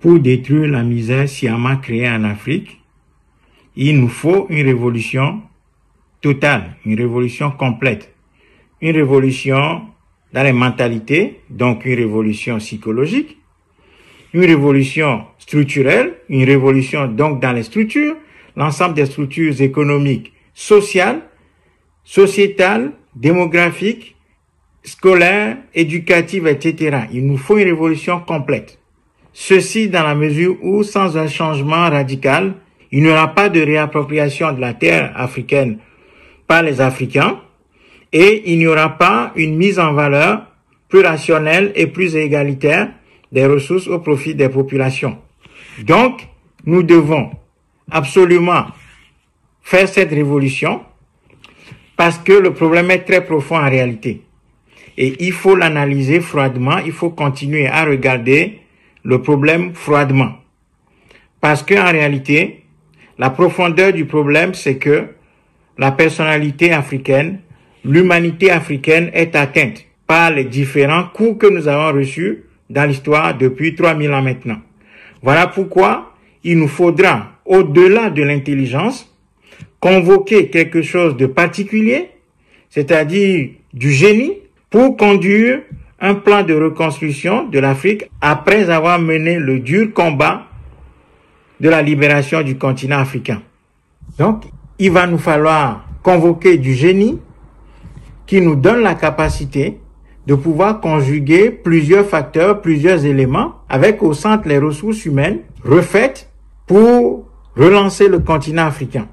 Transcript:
pour détruire la misère sciemment créée en Afrique, il nous faut une révolution totale, une révolution complète, une révolution dans les mentalités, donc une révolution psychologique, une révolution structurelle, une révolution donc dans les structures, l'ensemble des structures économiques, sociales, sociétales, démographiques, scolaires, éducatives, etc. Il nous faut une révolution complète. Ceci dans la mesure où, sans un changement radical, il n'y aura pas de réappropriation de la terre africaine par les Africains et il n'y aura pas une mise en valeur plus rationnelle et plus égalitaire des ressources au profit des populations. Donc, nous devons absolument faire cette révolution parce que le problème est très profond en réalité. Et il faut l'analyser froidement, il faut continuer à regarder le problème froidement. Parce que en réalité, la profondeur du problème, c'est que la personnalité africaine, l'humanité africaine est atteinte par les différents coups que nous avons reçus dans l'histoire depuis 3000 ans maintenant. Voilà pourquoi il nous faudra, au-delà de l'intelligence, convoquer quelque chose de particulier, c'est-à-dire du génie, pour conduire un plan de reconstruction de l'Afrique après avoir mené le dur combat de la libération du continent africain. Donc, il va nous falloir convoquer du génie qui nous donne la capacité de pouvoir conjuguer plusieurs facteurs, plusieurs éléments, avec au centre les ressources humaines refaites pour relancer le continent africain.